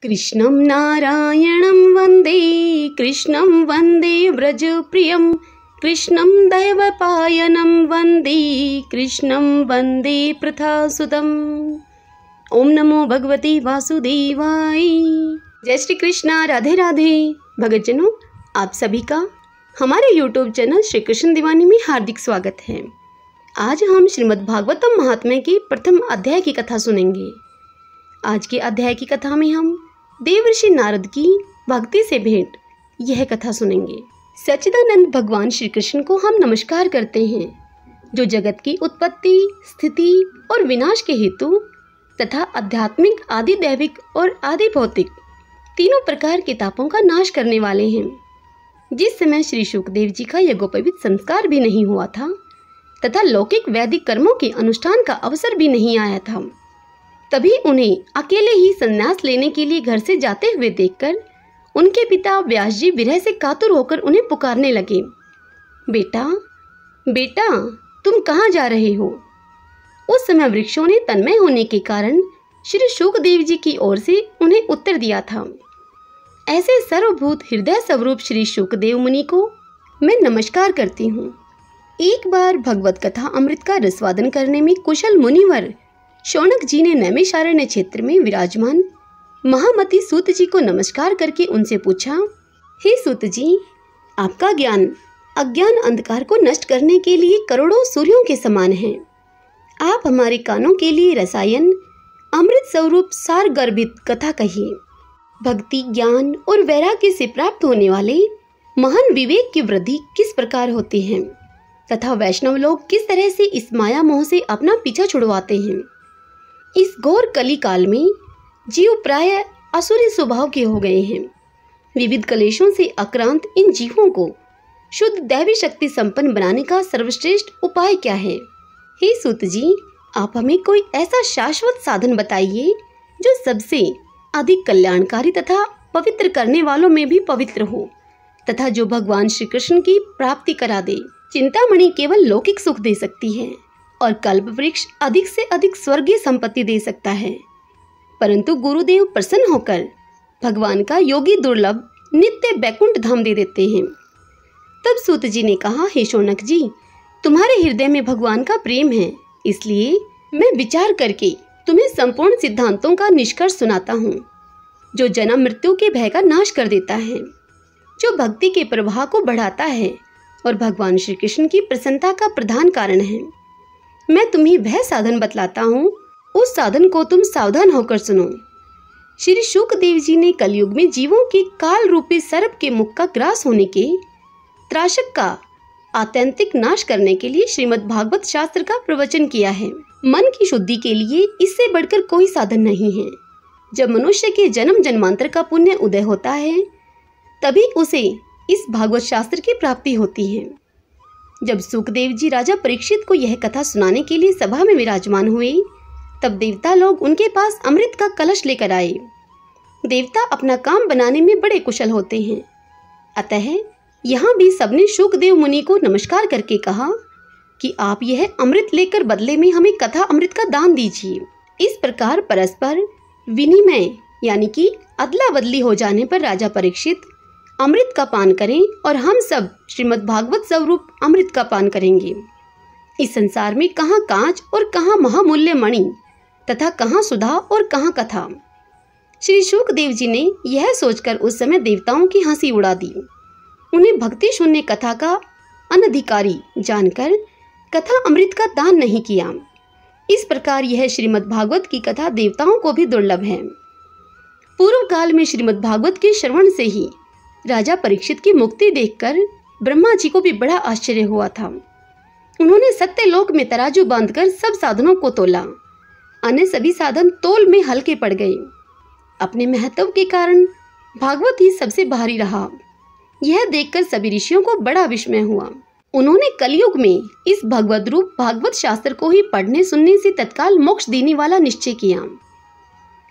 कृष्णं नारायणं वन्दे कृष्णं वन्दे व्रजप्रियं कृष्णं दैवपायनं वन्दे कृष्णं वन्दे प्रथासुतम्। ओम नमो भगवते वासुदेवाय। जय श्री कृष्णा, राधे राधे। भगतजनों, आप सभी का हमारे YouTube चैनल श्री कृष्ण दीवानी में हार्दिक स्वागत है। आज हम श्रीमद् भागवतम महात्म्य के प्रथम अध्याय की कथा सुनेंगे। आज के अध्याय की कथा में हम देवर्षि नारद की भक्ति से भेंट यह कथा सुनेंगे। सच्चिदानंद भगवान श्री कृष्ण को हम नमस्कार करते हैं, जो जगत की उत्पत्ति, स्थिति और विनाश के हेतु तथा आध्यात्मिक, आदि दैविक और आदि भौतिक तीनों प्रकार के तापों का नाश करने वाले हैं। जिस समय श्री शुकदेव जी का यज्ञोपवीत संस्कार भी नहीं हुआ था तथा लौकिक वैदिक कर्मों के अनुष्ठान का अवसर भी नहीं आया था, तभी उन्हें अकेले ही संन्यास लेने के लिए घर से जाते हुए देखकर उनके पिता व्यास जी विरह से कातुर होकर उन्हें पुकारने लगे। बेटा बेटा, तुम कहाँ जा रहे हो? उस समय वृक्षों ने तन्मय होने के कारण श्री शुकदेव जी की ओर से उन्हें उत्तर दिया था। ऐसे सर्वभूत हृदय स्वरूप श्री शुकदेव मुनि को मैं नमस्कार करती हूँ। एक बार भगवत कथा अमृत का रसवादन करने में कुशल मुनिवर शौनक जी ने नैमिषारण्य क्षेत्र में विराजमान महामती सूत जी को नमस्कार करके उनसे पूछा, हे सूत जी, आपका ज्ञान अज्ञान अंधकार को नष्ट करने के लिए करोड़ों सूर्यों के समान है। आप हमारे कानों के लिए रसायन अमृत स्वरूप सार गर्भित कथा कहिए। भक्ति, ज्ञान और वैराग्य से प्राप्त होने वाले महान विवेक की वृद्धि किस प्रकार होती है तथा वैष्णव लोग किस तरह से इस माया मोह से अपना पीछा छुड़वाते हैं। इस घोर कली काल में जीव प्राय असुरी स्वभाव के हो गए हैं। विविध कलेशों से आक्रांत इन जीवों को शुद्ध दैवी शक्ति संपन्न बनाने का सर्वश्रेष्ठ उपाय क्या है? हे सूत जी, आप हमें कोई ऐसा शाश्वत साधन बताइए जो सबसे अधिक कल्याणकारी तथा पवित्र करने वालों में भी पवित्र हो तथा जो भगवान श्री कृष्ण की प्राप्ति करा दे। चिंतामणि केवल लौकिक सुख दे सकती है और कल्प वृक्ष अधिक से अधिक स्वर्गीय संपत्ति दे सकता है, परंतु गुरुदेव प्रसन्न होकर भगवान का योगी दुर्लभ नित्य बैकुंठ धाम दे देते हैं। तब सूत जी ने कहा, हे शौनक जी, तुम्हारे हृदय में भगवान का प्रेम है, इसलिए मैं विचार करके तुम्हें संपूर्ण सिद्धांतों का निष्कर्ष सुनाता हूँ, जो जन्म मृत्यु के भय का नाश कर देता है, जो भक्ति के प्रवाह को बढ़ाता है और भगवान श्री कृष्ण की प्रसन्नता का प्रधान कारण है। मैं तुम्हें वह साधन बतलाता हूँ, उस साधन को तुम सावधान होकर सुनो। श्री शुकदेव जी ने कलयुग में जीवों के काल रूपी सर्प के मुख का ग्रास होने के त्रासक का आत्यंतिक नाश करने के लिए श्रीमद् भागवत शास्त्र का प्रवचन किया है। मन की शुद्धि के लिए इससे बढ़कर कोई साधन नहीं है। जब मनुष्य के जन्म जन्मांतर का पुण्य उदय होता है, तभी उसे इस भागवत शास्त्र की प्राप्ति होती है। जब सुखदेव जी राजा परीक्षित को यह कथा सुनाने के लिए सभा में विराजमान हुए, तब देवता लोग उनके पास अमृत का कलश लेकर आए। देवता अपना काम बनाने में बड़े कुशल होते हैं, अतः यहाँ भी सबने शुकदेव मुनि को नमस्कार करके कहा कि आप यह अमृत लेकर बदले में हमें कथा अमृत का दान दीजिए। इस प्रकार परस्पर विनिमय यानी कि अदला बदली हो जाने पर राजा परीक्षित अमृत का पान करें और हम सब श्रीमद् भागवत स्वरूप अमृत का पान करेंगे। इस संसार में कहाँ कांच और कहाँ महामूल्य मणि तथा कहाँ सुधा और कहाँ कथा। श्री शुकदेव जी ने यह सोचकर उस समय देवताओं की हंसी उड़ा दी। उन्हें भक्ति शून्य कथा का अनधिकारी जानकर कथा अमृत का दान नहीं किया। इस प्रकार यह श्रीमद् भागवत की कथा देवताओं को भी दुर्लभ है। पूर्व काल में श्रीमद् भागवत के श्रवण से ही राजा परीक्षित की मुक्ति देखकर ब्रह्मा जी को भी बड़ा आश्चर्य हुआ था। उन्होंने सत्यलोक में तराजू बांधकर सब साधनों को तोला। अन्य सभी साधन तोल में हल्के पड़ गए। अपने महत्व के कारण भागवत ही सबसे भारी रहा। यह देखकर सभी ऋषियों को बड़ा विस्मय हुआ। उन्होंने कलयुग में इस भगवद रूप भागवत शास्त्र को ही पढ़ने सुनने से तत्काल मोक्ष देने वाला निश्चय किया।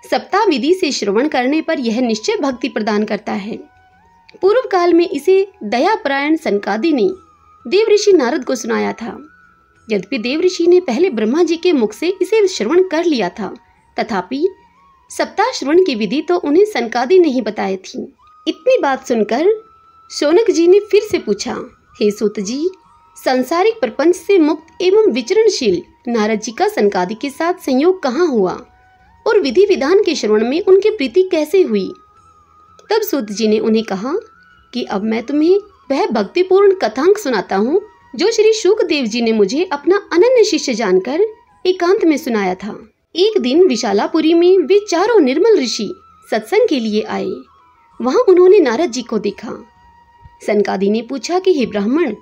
सप्ताह विधि से श्रवण करने पर यह निश्चय भक्ति प्रदान करता है। पूर्व काल में इसे दयापरायण सनकादि ने देव ऋषि नारद को सुनाया था। यद्यपि देव ऋषि ने पहले ब्रह्मा जी के मुख से इसे श्रवण कर लिया था, तथापि सप्ताह श्रवण की विधि तो उन्हें सनकादि नहीं बताई थी। इतनी बात सुनकर शौनक जी ने फिर से पूछा, हे सूत जी, सांसारिक प्रपंच से मुक्त एवं विचरणशील नारद जी का सनकादि के साथ संयोग कहाँ हुआ और विधि विधान के श्रवण में उनकी प्रीति कैसे हुई? तब सूत जी ने उन्हें कहा कि अब मैं तुम्हें वह भक्तिपूर्ण कथांक सुनाता हूँ जो श्री शुकदेव जी ने मुझे अपना अनन्य शिष्य जानकर एकांत में सुनाया था। एक दिन विशालापुरी में वे चारों निर्मल ऋषि सत्संग के लिए आए। वहां उन्होंने नारद जी को देखा। सनकादि ने पूछा कि हे ब्राह्मण,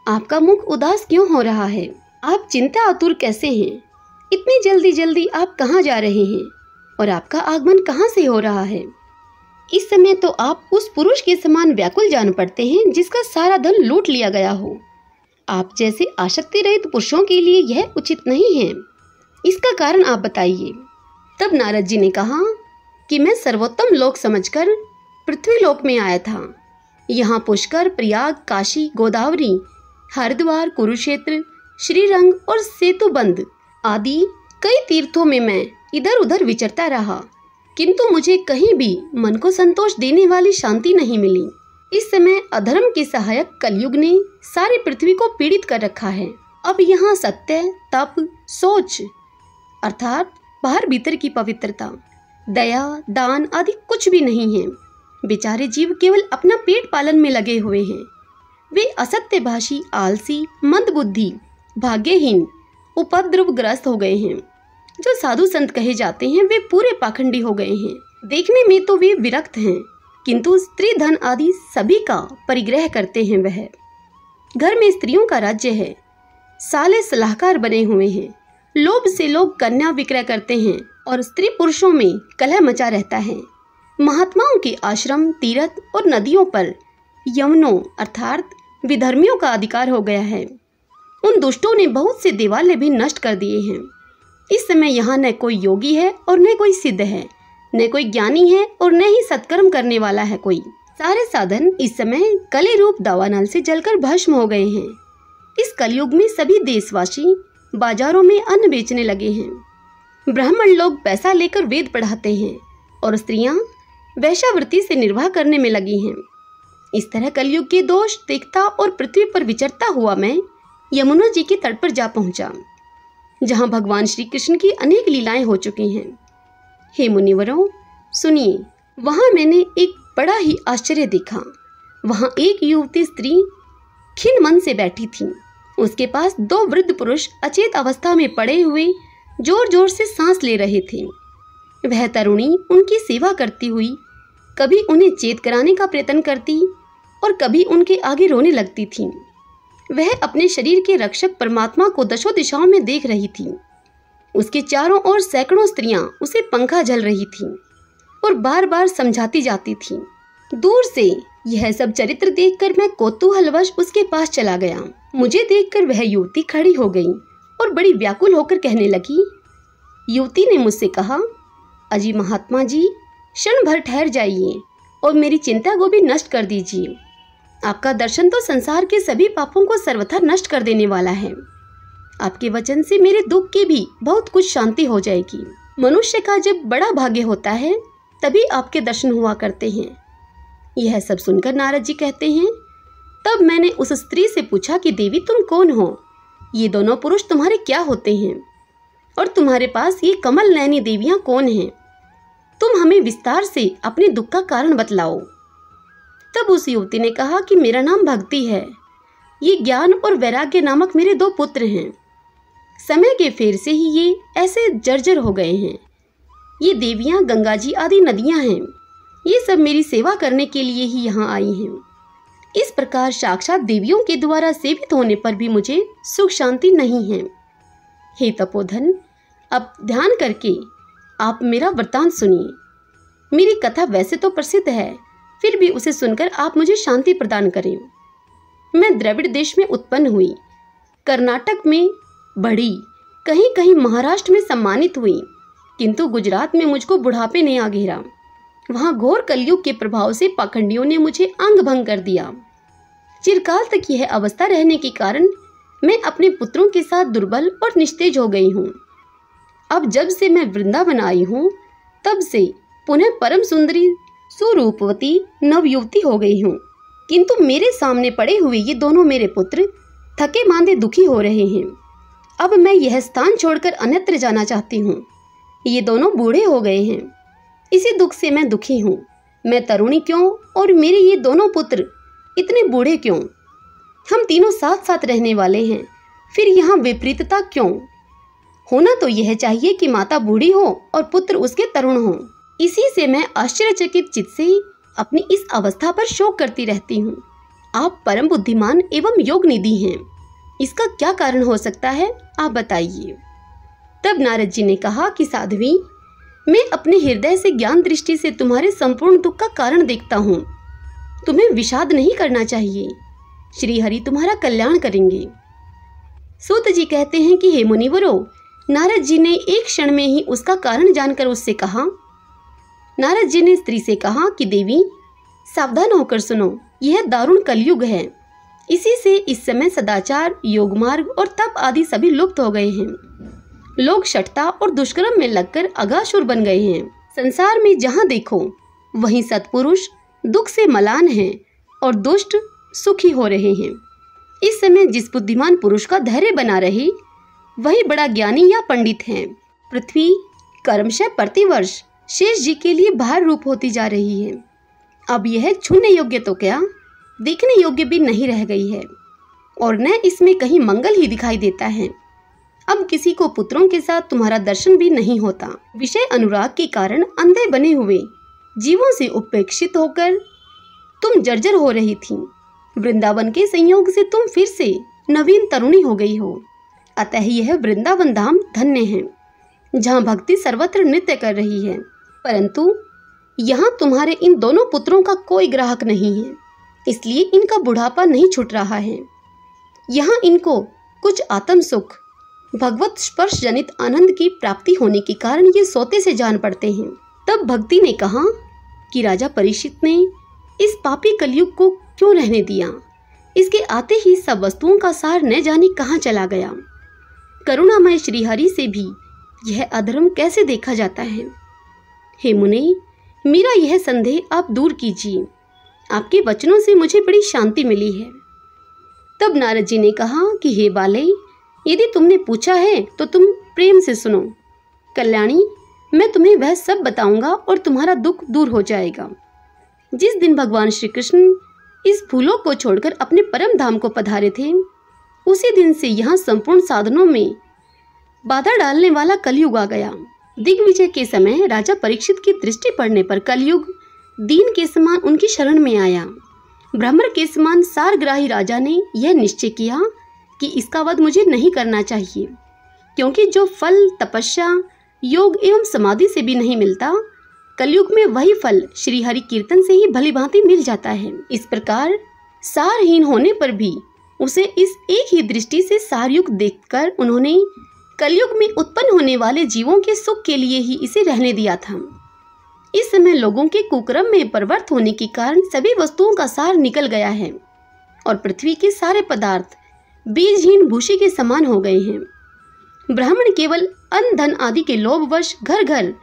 आपका मुख उदास क्यों हो रहा है? आप चिंता आतुर कैसे हैं? इतनी जल्दी जल्दी आप कहाँ जा रहे हैं और आपका आगमन कहाँ से हो रहा है? इस समय तो आप उस पुरुष के समान व्याकुल जान पड़ते हैं जिसका सारा धन लूट लिया गया हो। आप जैसे आसक्ति रहित पुरुषों के लिए यह उचित नहीं है। इसका कारण आप बताइए। तब नारद जी ने कहा कि मैं सर्वोत्तम लोक समझकर पृथ्वी लोक में आया था। यहाँ पुष्कर, प्रयाग, काशी, गोदावरी, हरिद्वार, कुरुक्षेत्र, श्रीरंग और सेतुबंध आदि कई तीर्थों में मैं इधर उधर विचरता रहा, किंतु मुझे कहीं भी मन को संतोष देने वाली शांति नहीं मिली। इस समय अधर्म के सहायक कलयुग ने सारी पृथ्वी को पीड़ित कर रखा है। अब यहाँ सत्य, तप, सोच अर्थात बाहर भीतर की पवित्रता, दया, दान आदि कुछ भी नहीं है। बेचारे जीव केवल अपना पेट पालन में लगे हुए हैं। वे असत्यभाषी, आलसी, मंदबुद्धि, भाग्यहीन, उपद्रवग्रस्त हो गए हैं। जो साधु संत कहे जाते हैं वे पूरे पाखंडी हो गए हैं। देखने में तो वे विरक्त हैं, किंतु स्त्री धन आदि सभी का परिग्रह करते हैं। वह घर में स्त्रियों का राज्य है। साले सलाहकार बने हुए हैं। लोभ से लोग कन्या विक्रय करते हैं और स्त्री पुरुषों में कलह मचा रहता है। महात्माओं के आश्रम, तीर्थ और नदियों पर यवनों अर्थात विधर्मियों का अधिकार हो गया है। उन दुष्टों ने बहुत से देवालय भी नष्ट कर दिए हैं। इस समय यहाँ न कोई योगी है और न कोई सिद्ध है, न कोई ज्ञानी है और न ही सत्कर्म करने वाला है कोई। सारे साधन इस समय कली रूप दावानल से जलकर भस्म हो गए हैं। इस कलयुग में सभी देशवासी बाजारों में अन्न बेचने लगे हैं। ब्राह्मण लोग पैसा लेकर वेद पढ़ाते हैं और स्त्रियां वैश्यावृत्ति से निर्वाह करने में लगी हैं। इस तरह कलयुग के दोष देखता और पृथ्वी पर विचरता हुआ मैं यमुना जी के तट पर जा पहुंचा, जहां भगवान श्री कृष्ण की अनेक लीलाएं हो चुकी हैं। हे मुनिवरों, सुनिए, वहां मैंने एक बड़ा ही आश्चर्य देखा। वहां एक युवती स्त्री खिन्न मन से बैठी थी। उसके पास दो वृद्ध पुरुष अचेत अवस्था में पड़े हुए जोर जोर से सांस ले रहे थे। वह तरुणी उनकी सेवा करती हुई कभी उन्हें चेत कराने का प्रयत्न करती और कभी उनके आगे रोने लगती थी। वह अपने शरीर के रक्षक परमात्मा को दशों दिशाओं में देख रही थी। उसके चारों ओर सैकड़ों स्त्रियां उसे पंखा झल रही थीं और बार बार समझाती जाती थीं। दूर से यह सब चरित्र देखकर मैं कौतूहलवश उसके पास चला गया। मुझे देखकर वह युवती खड़ी हो गई और बड़ी व्याकुल होकर कहने लगी। युवती ने मुझसे कहा, अजी महात्मा जी, क्षण भर ठहर जाइए और मेरी चिंता को भी नष्ट कर दीजिए। आपका दर्शन तो संसार के सभी पापों को सर्वथा नष्ट कर देने वाला है। आपके वचन से मेरे दुख की भी बहुत कुछ शांति हो जाएगी। मनुष्य का जब बड़ा भाग्य होता है तभी आपके दर्शन हुआ करते हैं। यह सब सुनकर नारद जी कहते हैं, तब मैंने उस स्त्री से पूछा कि देवी तुम कौन हो? ये दोनों पुरुष तुम्हारे क्या होते हैं और तुम्हारे पास ये कमल नयनी देवियां कौन हैं? तुम हमें विस्तार से अपने दुख का कारण बतलाओ। तब उस युवती ने कहा कि मेरा नाम भक्ति है। ये ज्ञान और वैराग्य नामक मेरे दो पुत्र हैं। समय के फेर से ही ये ऐसे जर्जर हो गए हैं। ये देवियां गंगा जी आदि नदियां हैं। ये सब मेरी सेवा करने के लिए ही यहाँ आई हैं। इस प्रकार साक्षात देवियों के द्वारा सेवित होने पर भी मुझे सुख शांति नहीं है। हे तपोधन, अब ध्यान करके आप मेरा वृत्तांत सुनिए। मेरी कथा वैसे तो प्रसिद्ध है, फिर भी उसे सुनकर आप मुझे शांति प्रदान करें। मैं द्रविड़ देश में उत्पन्न हुई, कर्नाटक में बढ़ी, कहीं कहीं महाराष्ट्र में सम्मानित हुई, किंतु गुजरात में मुझको बुढ़ापे ने आ घेरा। वहां घोर कलयुग के प्रभाव से पाखंडियों ने मुझे अंग भंग कर दिया। चिरकाल तक यह अवस्था रहने के कारण मैं अपने पुत्रों के साथ दुर्बल और निस्तेज हो गई हूँ। अब जब से मैं वृंदावन आई हूँ तब से पुनः परम सुंदरी सुरूपवती नवयुवती हो गई हूँ, किंतु मेरे सामने पड़े हुए ये दोनों मेरे पुत्र थके मांदे दुखी हो रहे हैं। अब मैं यह स्थान छोड़कर अन्यत्र जाना चाहती हूँ। ये दोनों बूढ़े हो गए हैं, इसी दुख से मैं दुखी हूँ। मैं तरुणी क्यों और मेरे ये दोनों पुत्र इतने बूढ़े क्यों? हम तीनों साथ साथ रहने वाले हैं, फिर यहाँ विपरीतता क्यों? होना तो यह चाहिए कि माता बूढ़ी हो और पुत्र उसके तरुण हो। इसी से मैं आश्चर्यचकित चित्त से अपनी इस अवस्था पर शोक करती रहती हूँ। आप परम बुद्धिमान एवं योग निधि हैं, इसका क्या कारण हो सकता है, आप बताइए। तब नारद जी ने कहा कि साध्वी, मैं अपने हृदय से ज्ञान दृष्टि से तुम्हारे संपूर्ण दुख का कारण देखता हूँ। तुम्हें विषाद नहीं करना चाहिए, श्री हरि तुम्हारा कल्याण करेंगे। सूत जी कहते हैं कि हे मुनिवरों, नारद जी ने एक क्षण में ही उसका कारण जानकर उससे कहा। नारद जी ने स्त्री से कहा कि देवी, सावधान होकर सुनो, यह दारुण कलयुग है। इसी से इस समय सदाचार, योग मार्ग और तप आदि सभी लुप्त हो गए हैं। लोग शठता और दुष्कर्म में लगकर अगासुर बन गए हैं। संसार में जहाँ देखो वहीं सत्पुरुष दुख से मलान हैं और दुष्ट सुखी हो रहे हैं। इस समय जिस बुद्धिमान पुरुष का धैर्य बना रहे वही बड़ा ज्ञानी या पंडित है। पृथ्वी कर्मशः प्रतिवर्ष शेष जी के लिए भार रूप होती जा रही है। अब यह छूने योग्य तो क्या, देखने योग्य भी नहीं रह गई है, और न इसमें कहीं मंगल ही दिखाई देता है। अब किसी को पुत्रों के साथ तुम्हारा दर्शन भी नहीं होता। विषय अनुराग के कारण अंधे बने हुए जीवों से उपेक्षित होकर तुम जर्जर हो रही थी। वृंदावन के संयोग से तुम फिर से नवीन तरुणी हो गई हो। अतः यह वृंदावन धाम धन्य है, जहाँ भक्ति सर्वत्र नृत्य कर रही है। परंतु यहाँ तुम्हारे इन दोनों पुत्रों का कोई ग्राहक नहीं है, इसलिए इनका बुढ़ापा नहीं छूट रहा है। यहाँ इनको कुछ आत्म सुख, भगवत स्पर्श जनित आनंद की प्राप्ति होने के कारण ये सोते से जान पड़ते हैं। तब भक्ति ने कहा कि राजा परीक्षित ने इस पापी कलयुग को क्यों रहने दिया? इसके आते ही सब वस्तुओं का सार न जाने कहाँ चला गया। करुणामय श्रीहरि से भी यह अधर्म कैसे देखा जाता है? हे मुनि, मेरा यह संदेह आप दूर कीजिए। आपके वचनों से मुझे बड़ी शांति मिली है। तब नारद जी ने कहा कि हे बाले, यदि तुमने पूछा है तो तुम प्रेम से सुनो। कल्याणी, मैं तुम्हें वह सब बताऊंगा और तुम्हारा दुख दूर हो जाएगा। जिस दिन भगवान श्री कृष्ण इस भूलोक को छोड़कर अपने परम धाम को पधारे थे, उसी दिन से यहाँ संपूर्ण साधनों में बाधा डालने वाला कलयुग आ गया। दिग्विजय के समय राजा परीक्षित की दृष्टि पड़ने पर कलयुग दीन के समान उनकी शरण में आया। भ्रमर के समान सारग्राही राजा ने यह निश्चय किया कि इसका वध मुझे नहीं करना चाहिए, क्योंकि जो फल तपस्या, योग एवं समाधि से भी नहीं मिलता, कलयुग में वही फल श्री हरि कीर्तन से ही भली भांति मिल जाता है। इस प्रकार सारहीन होने पर भी उसे इस एक ही दृष्टि से सारयुक्त देखकर उन्होंने कलयुग में उत्पन्न होने वाले जीवों के सुख के लिए ही इसे रहने दिया था। इस समय लोगों के कुकर्म में परवर्त होने के कारण सभी वस्तुओं का सार निकल गया है और पृथ्वी के सारे पदार्थ बीजहीन भूसी के समान हो गए हैं। ब्राह्मण केवल अन्न धन आदि के लोभवश घर घर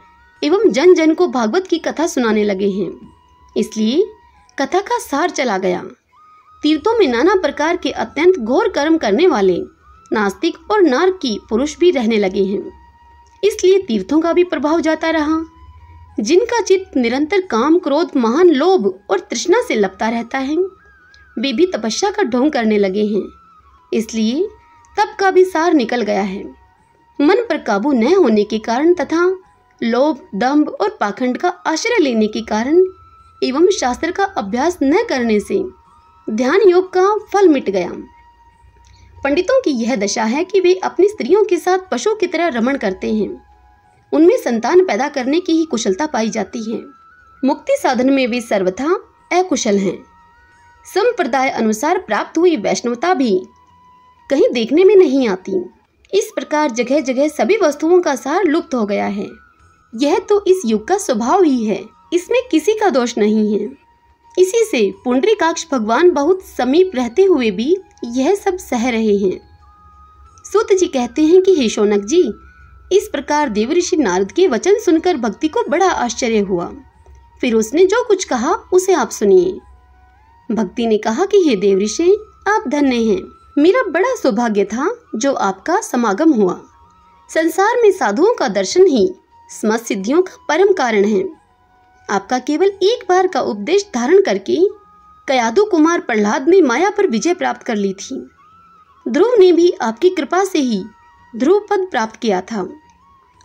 एवं जन जन को भागवत की कथा सुनाने लगे हैं। इसलिए कथा का सार चला गया। तीर्थों में नाना प्रकार के अत्यंत घोर कर्म करने वाले नास्तिक और नारकी पुरुष भी रहने लगे हैं। इसलिए तीर्थों का भी प्रभाव जाता रहा। जिनका चित्त निरंतर काम, क्रोध, महान लोभ और तृष्णा से लपटा रहता है, वे भी तपस्या का ढोंग करने लगे हैं। इसलिए तप का भी सार निकल गया है। मन पर काबू न होने के कारण तथा लोभ, दंभ और पाखंड का आश्रय लेने के कारण एवं शास्त्र का अभ्यास न करने से ध्यान योग का फल मिट गया। पंडितों की यह दशा है कि वे अपनी स्त्रियों के साथ पशु की तरह रमण करते हैं। उनमें संतान पैदा करने की ही कुशलता पाई जाती है। मुक्ति साधन में वे सर्वथा अकुशल हैं। संप्रदाय अनुसार प्राप्त हुई वैष्णवता भी कहीं देखने में नहीं आती। इस प्रकार जगह जगह सभी वस्तुओं का सार लुप्त हो गया है। यह तो इस युग का स्वभाव ही है, इसमें किसी का दोष नहीं है। इसी से पुंडरीकाक्ष भगवान बहुत समीप रहते हुए भी यह सब सह रहे हैं। सूत जी कहते हैं कि हे शौनक जी, इस प्रकार देवऋषि नारद के वचन सुनकर भक्ति को बड़ा आश्चर्य हुआ। फिर उसने जो कुछ कहा उसे आप सुनिए। भक्ति ने कहा कि हे देवऋषि, आप धन्य हैं। मेरा बड़ा सौभाग्य था जो आपका समागम हुआ। संसार में साधुओं का दर्शन ही समस्त सिद्धियों का परम कारण है। आपका केवल एक बार का उपदेश धारण करके कयादु कुमार प्रहलाद ने माया पर विजय प्राप्त कर ली थी। ध्रुव ने भी आपकी कृपा से ही ध्रुव पद प्राप्त किया था।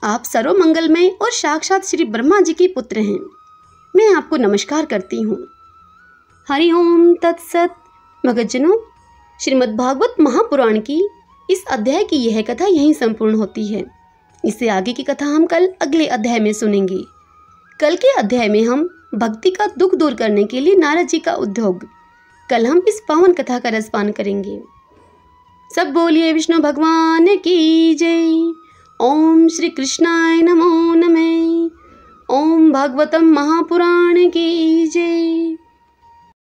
आप सर्वमंगलमय और साक्षात श्री ब्रह्मा जी के पुत्र हैं। मैं आपको नमस्कार करती हूँ। हरि ओम तत्सत। भक्तजनों, श्रीमद् भागवत महापुराण की इस अध्याय की यह कथा यहीं संपूर्ण होती है। इससे आगे की कथा हम कल अगले अध्याय में सुनेंगे। कल के अध्याय में हम भक्ति का दुख दूर करने के लिए नारद जी का उद्योग, कल हम इस पावन कथा का रसपान करेंगे। सब बोलिए विष्णु भगवान की जय। ओम श्री कृष्णाय नमो नमः। ओम भागवतम महापुराण की जय।